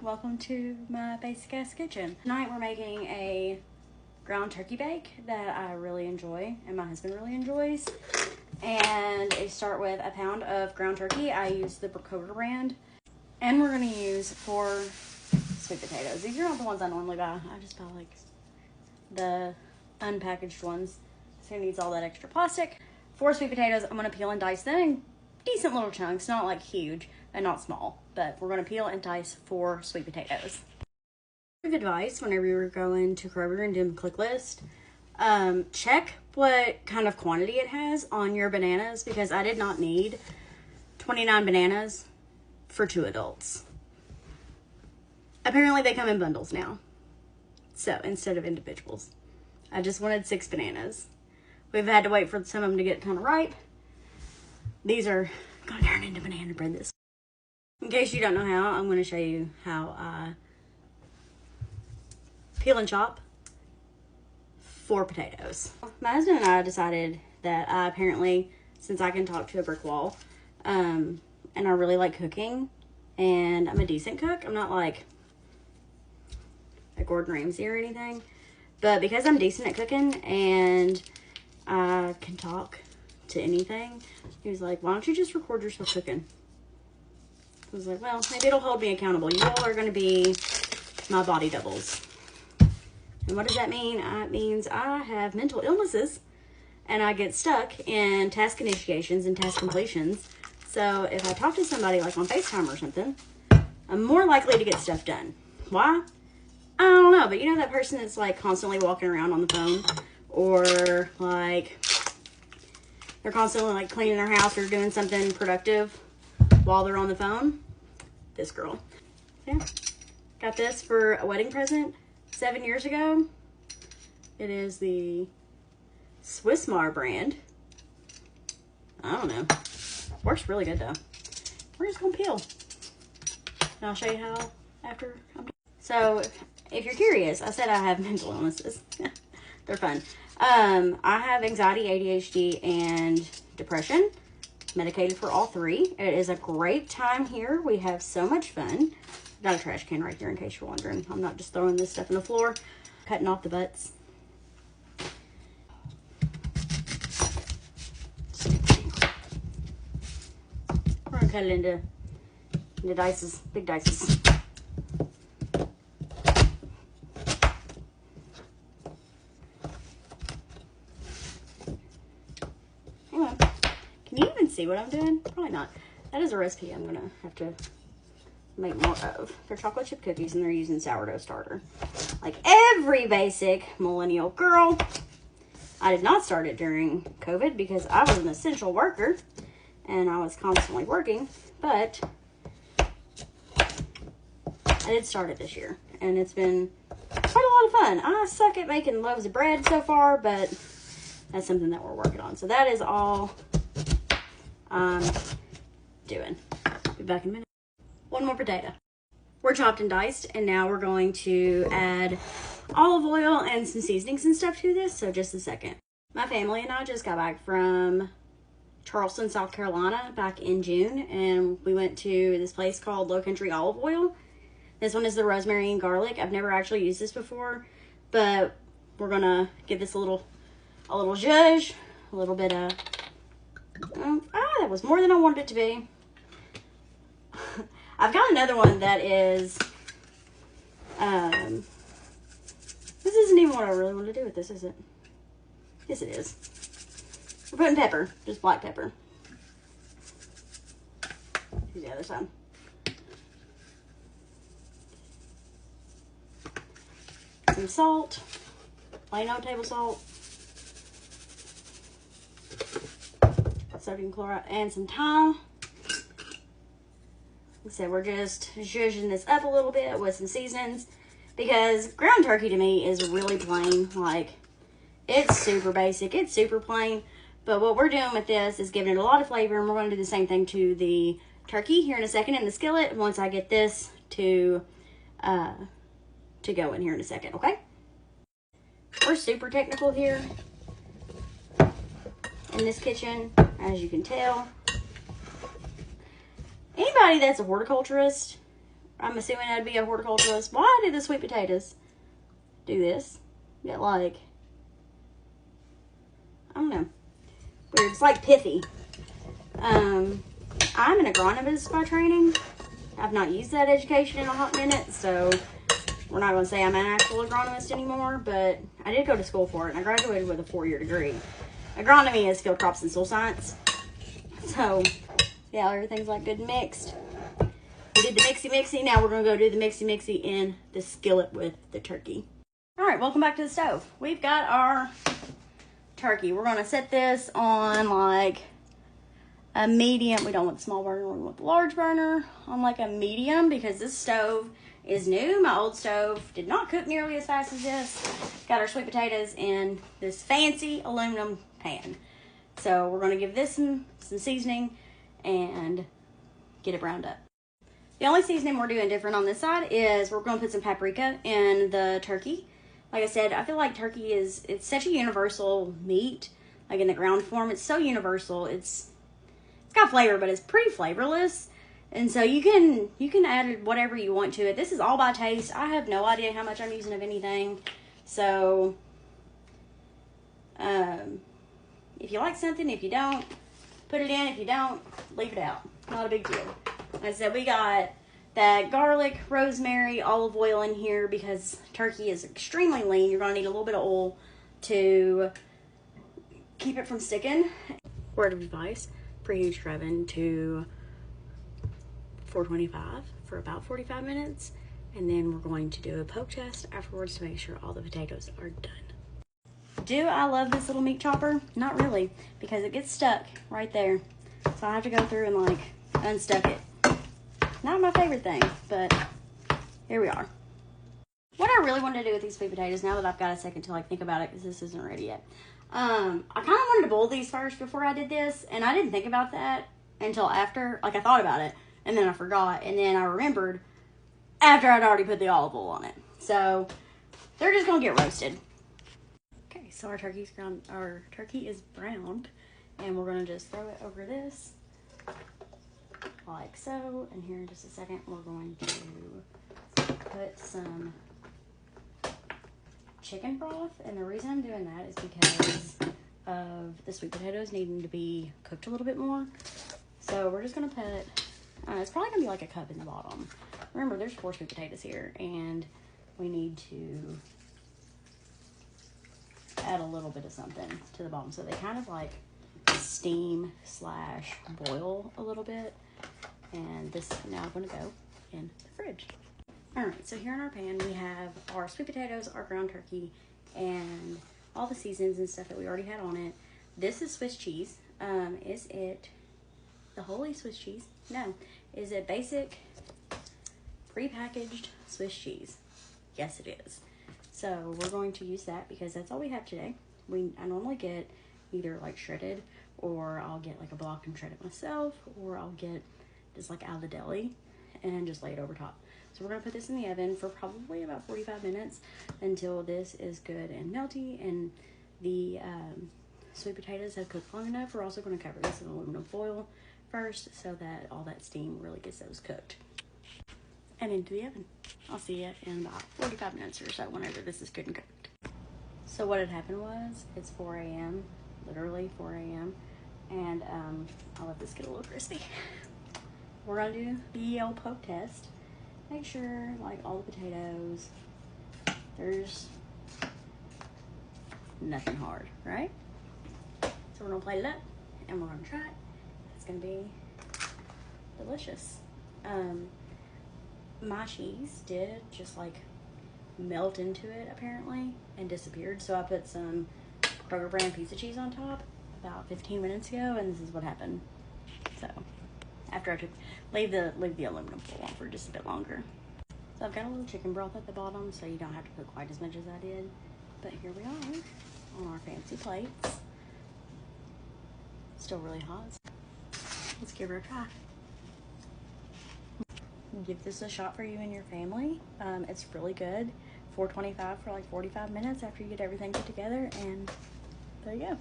welcome to my basic ass kitchen. Tonight we're making a ground turkey bake that I really enjoy and my husband really enjoys. And I start with a pound of ground turkey. I use the Brocoda brand. And we're gonna use 4 sweet potatoes. These are not the ones I normally buy. I just buy like the unpackaged ones. So it needs all that extra plastic. 4 sweet potatoes. I'm gonna peel and dice them in decent little chunks, not like huge and not small, but we're gonna peel and dice 4 sweet potatoes. Advice whenever you're going to Kroger and doing a click list, check what kind of quantity it has on your bananas, because I did not need 29 bananas for 2 adults. Apparently they come in bundles now, so instead of individuals. I just wanted 6 bananas. We've had to wait for some of them to get kind of ripe. These are gonna turn into banana bread this. In case you don't know how, I'm gonna show you how I peel and chop 4 potatoes. My husband and I decided that apparently, since I can talk to a brick wall, and I really like cooking, and I'm a decent cook. I'm not like a Gordon Ramsay or anything, but because I'm decent at cooking and I can talk to anything, he was like, why don't you just record yourself cooking? I was like, well, maybe it'll hold me accountable. You all are going to be my body doubles. And what does that mean? It means I have mental illnesses and I get stuck in task initiations and task completions. So if I talk to somebody like on FaceTime or something, I'm more likely to get stuff done. Why? I don't know, but you know that person that's like constantly walking around on the phone, or like they're constantly like cleaning their house or doing something productive while they're on the phone? This girl. Yeah. Got this for a wedding present 7 years ago. It is the Swissmar brand. I don't know. Works really good though. We're just gonna peel. And I'll show you how after I'm done. So if you're curious, I said I have mental illnesses. They're fun. I have anxiety, ADHD, and depression. Medicated for all 3. It is a great time here. We have so much fun. Got a trash can right here in case you're wondering. I'm not just throwing this stuff in the floor. Cutting off the butts. We're gonna cut it into dices, big dices. Hang on. Can you even see what I'm doing? Probably not. That is a recipe I'm gonna have to make more of. They're chocolate chip cookies and they're using sourdough starter. Like every basic millennial girl. I did not start it during COVID because I was an essential worker and I was constantly working, but I did start it this year and it's been quite a lot of fun. I suck at making loaves of bread so far, but that's something that we're working on. So that is all I'm doing. Be back in a minute. 1 more potato. We're chopped and diced, and now we're going to add olive oil and some seasonings and stuff to this, so just a second. My family and I just got back from Charleston, South Carolina back in June, and we went to this place called Low Country Olive Oil. This one is the rosemary and garlic. I've never actually used this before, but we're gonna give this a little zhuzh, a little bit of, that was more than I wanted it to be. I've got another one that is, this isn't even what I really want to do with this, is it? Yes, it is. We're putting pepper, just black pepper. Here's the other side. Some salt, plain old table salt, sodium chloride, and some thyme. So we're just zhuzhing this up a little bit with some seasonings, because ground turkey to me is really plain. Like, it's super basic, it's super plain, but what we're doing with this is giving it a lot of flavor, and we're going to do the same thing to the turkey here in a second in the skillet once I get this to go in here in a second, okay? We're super technical here in this kitchen, as you can tell. Anybody that's a horticulturist I'm assuming that'd be a horticulturalist. Why do the sweet potatoes do this? Get like, I don't know. Weird. It's like pithy. I'm an agronomist by training. I've not used that education in a hot minute, so we're not going to say I'm an actual agronomist anymore, but I did go to school for it, and I graduated with a 4-year degree. Agronomy is field crops and soil science. So, yeah, everything's like good and mixed. We did the mixy. Now we're going to go do the mixy in the skillet with the turkey. All right, welcome back to the stove. We've got our turkey. We're going to set this on like a medium. We don't want the small burner, we want the large burner on like a medium because this stove is new. My old stove did not cook nearly as fast as this. Got our sweet potatoes in this fancy aluminum pan. So we're going to give this some seasoning and get it browned up. The only seasoning we're doing different on this side is we're going to put some paprika in the turkey. Like I said, I feel like turkey it's such a universal meat. Like in the ground form, it's so universal. It's got flavor, but it's pretty flavorless. And so you can add whatever you want to it. This is all by taste. I have no idea how much I'm using of anything. So, if you like something, if you don't, put it in. If you don't, leave it out. Not a big deal. Like I said, we got that garlic, rosemary, olive oil in here because turkey is extremely lean. You're going to need a little bit of oil to keep it from sticking. Word of advice, preheat your oven to 425 for about 45 minutes. And then we're going to do a poke test afterwards to make sure all the potatoes are done. Do I love this little meat chopper? Not really, because it gets stuck right there. So I have to go through and like unstuck it. Not my favorite thing, but here we are. What I really wanted to do with these sweet potatoes, now that I've got a second to like think about it, because this isn't ready yet. I kind of wanted to boil these first before I did this, and I didn't think about that until after. Like I thought about it, and then I forgot, and then I remembered after I'd already put the olive oil on it. So they're just gonna get roasted. Okay, so our turkey is browned, and we're gonna just throw it over this like so. And here in just a second, we're going to put some chicken broth. And the reason I'm doing that is because of the sweet potatoes needing to be cooked a little bit more. So we're just gonna put, it's probably gonna be like a cup in the bottom. Remember, there's 4 sweet potatoes here, and we need to add a little bit of something to the bottom so they kind of like steam / boil a little bit. And this is now going to go in the fridge. All right, so here in our pan we have our sweet potatoes, our ground turkey, and all the seasons and stuff that we already had on it. This is Swiss cheese. Is it the holy Swiss cheese? No. Is it basic prepackaged Swiss cheese? Yes, it is. So we're going to use that because that's all we have today. I normally get either like shredded, or I'll get like a block and shred it myself, or I'll get just like out of the deli and just lay it over top. So we're gonna put this in the oven for probably about 45 minutes until this is good and melty and the sweet potatoes have cooked long enough. We're also gonna cover this in aluminum foil first so that all that steam really gets those cooked. And into the oven. I'll see you in about 45 minutes or so whenever this is good and cooked. So what had happened was, it's 4 a.m., literally 4 a.m., and I'll let this get a little crispy. We're gonna do the old poke test. Make sure, like, all the potatoes, there's nothing hard, right? So we're gonna plate it up, and we're gonna try it. It's gonna be delicious. My cheese did just like melt into it apparently and disappeared, so I put some Kroger brand pizza cheese on top about 15 minutes ago, and this is what happened. So after I leave the aluminum foil on for just a bit longer. So I've got a little chicken broth at the bottom, so you don't have to put quite as much as I did. But here we are on our fancy plates. Still really hot. Let's give her a try. Give this a shot for you and your family. It's really good. $4.25 for like 45 minutes after you get everything put together, and there you go.